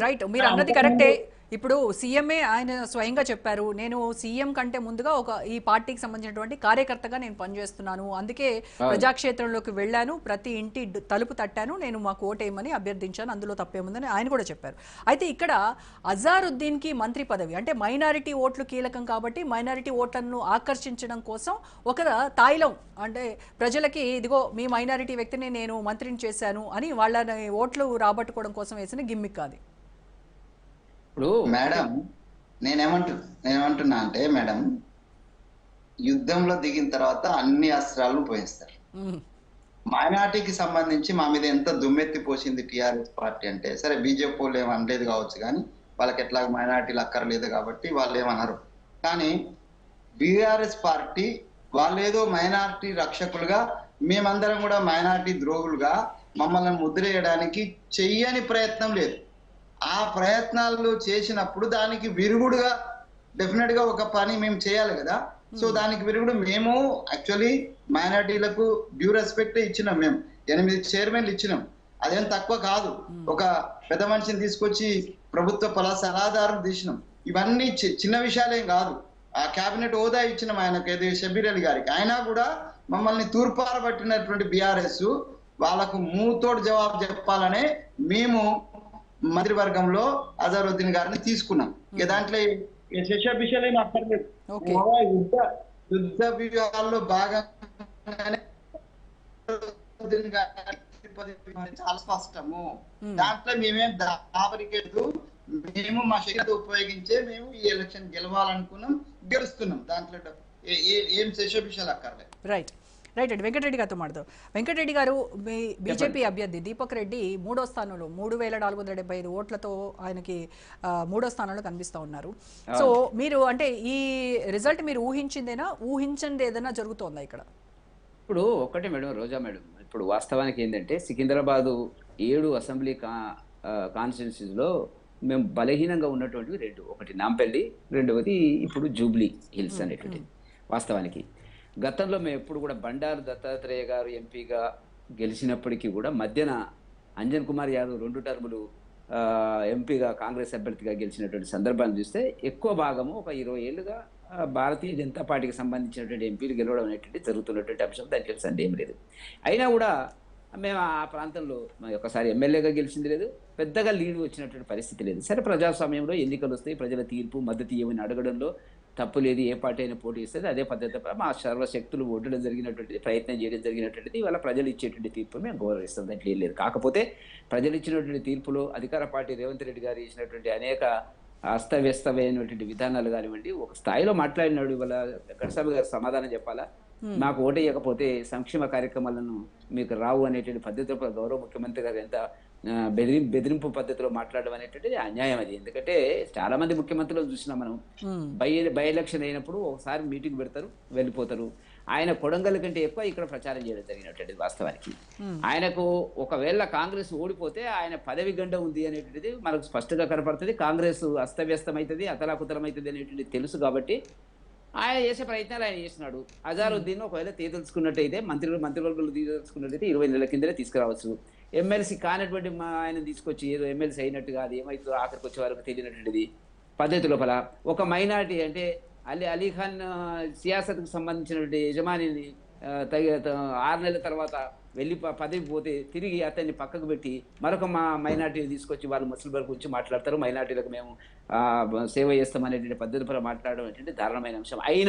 Right, మీరు అన్నది కరెక్టే. ఇప్పుడు సీఎంఏ ఆయన స్వయంగా చెప్పారు, నేను సీఎం కంటే ముందుగా ఈ పార్టీకి సంబంధించినటువంటి కార్యకర్తగా నేను పనిచేస్తున్నాను, అందుకే ప్రజాక్షేత్రంలోకి వెళ్ళాను, ప్రతి ఇంటి తలుపు తట్టాను, నేను మాకు ఓటేయమని అభ్యర్థించాను, అందులో తప్పేముందని ఆయన కూడా చెప్పారు. అయితే ఇక్కడ అజారుద్దీన్కి మంత్రి పదవి అంటే మైనారిటీ ఓట్లు కీలకం కాబట్టి మైనారిటీ ఓట్లను ఆకర్షించడం కోసం ఒక తాయిలం అంటే ప్రజలకి ఇదిగో మీ మైనారిటీ వ్యక్తిని నేను మంత్రిని చేశాను అని వాళ్ళని ఓట్లు రాబట్టుకోవడం కోసం వేసిన గిమ్మిక్ కాదు. ఇప్పుడు మేడం నేనేమంటున్నా అంటే మేడం, యుద్ధంలో దిగిన తర్వాత అన్ని అస్త్రాలను ఉపయోగిస్తారు. మైనార్టీకి సంబంధించి మా మీద ఎంత దుమ్మెత్తి పోసింది టిఆర్ఎస్ పార్టీ అంటే, సరే బీజేపీ వాళ్ళు ఏమనలేదు కావచ్చు, కానీ వాళ్ళకి ఎట్లా మైనార్టీలు అక్కర్లేదు కాబట్టి వాళ్ళు ఏమన్నారు. కానీ బీఆర్ఎస్ పార్టీ వాళ్ళేదో మైనార్టీ రక్షకులుగా, మేమందరం కూడా మైనార్టీ ద్రోహులుగా మమ్మల్ని ముద్రేయడానికి చెయ్యని ప్రయత్నం లేదు. ఆ ప్రయత్నాలు చేసినప్పుడు దానికి విరుగుడుగా డెఫినెట్ గా ఒక పని మేము చేయాలి కదా. సో దానికి విరుగుడు మేము యాక్చువల్లీ మైనార్టీలకు డ్యూ రెస్పెక్ట్ ఇచ్చినాం. మేము 8 చైర్మన్లు ఇచ్చినాం, అదేం తక్కువ కాదు. ఒక పెద్ద మనిషిని తీసుకొచ్చి ప్రభుత్వ సలహాదారులు తీసినాం. ఇవన్నీ చిన్న విషయాలేం కాదు. ఆ కేబినెట్ హోదా ఇచ్చినాం ఆయనకు, షబీర్ అలీ గారికి. అయినా కూడా మమ్మల్ని తూర్పారబట్టినటువంటి బీఆర్ఎస్ వాళ్ళకు మూతోడు జవాబు చెప్పాలనే మేము మంత్రివర్గంలో అజారుద్దీన్ గారిని తీసుకున్నాం. ఇక దాంట్లో శశబిషలు ఏమి అక్కర్లేదు. యుద్ధ వ్యూహాల్లో భాగంగానే చాలా స్పష్టము. దాంట్లో మేమేం దాపరికేదు. మేము మా శక్తి ఉపయోగించే మేము ఈ ఎలక్షన్ గెలవాలనుకున్నాం, గెలుస్తున్నాం. దాంట్లో ఏం శశబిషలు అక్కర్లేదు. రైట్ రైట్ అండి. వెంకటరెడ్డి గారితో మాట్లాడదాం. వెంకటరెడ్డి గారు, మీ బీజేపీ అభ్యర్థి దీపక్ రెడ్డి 3వ స్థానంలో 3475 ఓట్లతో ఆయనకి 3వ స్థానంలో కనిపిస్తూ ఉన్నారు. సో మీరు అంటే ఈ రిజల్ట్ మీరు ఊహించిందేనా, ఊహించండి ఏదైనా జరుగుతోందా ఇక్కడ? ఇప్పుడు ఒకటే మేడం, రోజా మేడం, ఇప్పుడు వాస్తవానికి ఏంటంటే సికింద్రాబాదు 7 అసెంబ్లీ కాన్స్టిట్యున్సీస్లో మేము బలహీనంగా ఉన్నటువంటివి 2, ఒకటి నాంపల్లి, రెండవది ఇప్పుడు జూబ్లీ హిల్స్ అనేటువంటిది. వాస్తవానికి గతంలో మేము ఎప్పుడు కూడా బండారు దత్తాత్రేయ గారు ఎంపీగా గెలిచినప్పటికీ కూడా మధ్యన అంజన్ కుమార్ యాదవ్ 2 టర్ములు ఎంపీగా కాంగ్రెస్ అభ్యర్థిగా గెలిచినటువంటి సందర్భాన్ని చూస్తే ఎక్కువ భాగము ఒక 20 ఏళ్ళుగా భారతీయ జనతా పార్టీకి సంబంధించినటువంటి ఎంపీలు గెలవడం అనేటువంటి జరుగుతున్నటువంటి అంశం, దానికి సందేహం లేదు. అయినా కూడా మేము ఆ ప్రాంతంలో ఒకసారి ఎమ్మెల్యేగా గెలిచింది లేదు, పెద్దగా లీడ్ వచ్చినటువంటి పరిస్థితి లేదు. సరే, ప్రజాస్వామ్యంలో ఎన్నికలు వస్తాయి, ప్రజల తీర్పు మద్దతు ఇవ్వని అడగడంలో తప్పు లేదు. ఏ పార్టీ అయినా పోటీ ఇస్తుంది, అదే పద్ధతి మా సర్వశక్తులు ఒడ్డడం జరిగినటువంటిది, ప్రయత్నం చేయడం జరిగినటువంటిది. ఇవాళ ప్రజలు ఇచ్చేటువంటి తీర్పు మేము గౌరవిస్తాం, దాంట్లో ఏం లేదు. కాకపోతే ప్రజలు ఇచ్చినటువంటి తీర్పులో అధికార పార్టీ రేవంత్ రెడ్డి గారు ఇచ్చినటువంటి అనేక అస్తవ్యస్తమైనటువంటి విధానాలు కానివ్వండి, ఒక స్థాయిలో మాట్లాడినాడు. ఇవాళ వెంకటస్వామి గారు సమాధానం చెప్పాలా, మాకు ఓటేయకపోతే సంక్షేమ కార్యక్రమాలను మీకు రావు అనేటువంటి పద్ధతిలో గౌరవ ముఖ్యమంత్రి గారు ఎంత బెదిరింపు పద్ధతిలో మాట్లాడడం అనేటువంటిది అన్యాయం. అది ఎందుకంటే చాలా మంది ముఖ్యమంత్రులు చూసినాం మనం. బై ఎలక్షన్ అయినప్పుడు ఒకసారి మీటింగ్ పెడతారు, వెళ్ళిపోతారు. ఆయన కొడంగల్ కంటే ఎక్కువ ఇక్కడ ప్రచారం చేయడం జరిగినటువంటిది. వాస్తవానికి ఆయనకు ఒకవేళ కాంగ్రెస్ ఓడిపోతే ఆయన పదవి గండ ఉంది అనేటువంటిది మనకు స్పష్టంగా కనపడుతుంది. కాంగ్రెస్ అస్తవ్యస్తం అవుతుంది, అతలాకుతలం అవుతుంది అనేటువంటిది తెలుసు. కాబట్టి ఆయన చేసే ప్రయత్నాలు ఆయన చేస్తున్నాడు. అజారుద్దీన్ ఒకవేళ తీదలుచుకున్నట్టయితే, మంత్రివర్గంలో తీదలుచుకున్నట్టయితే 20 నెలల కిందనే తీసుకురావచ్చు. ఎమ్మెల్సీ కానటువంటి ఆయన తీసుకొచ్చి ఏదో ఎమ్మెల్సీ అయినట్టుగా అది ఏమైతుందో ఆఖరికి వచ్చే వరకు తెలియనటువంటిది పద్ధతి లోపల ఒక మైనారిటీ అంటే అలీఖాన్ సియాసత్కు సంబంధించినటువంటి యజమానిని 6 నెలల తర్వాత వెళ్ళి పదవి పోతే తిరిగి అతన్ని పక్కకు పెట్టి మరొక మైనార్టీని తీసుకొచ్చి వాళ్ళు ముస్లిం వరకు వచ్చి మాట్లాడతారు, మైనార్టీలకు మేము సేవ చేస్తాం అనేటువంటి పద్ధతి పరంగా మాట్లాడడం ఏంటంటే దారుణమైన అంశం. అయినా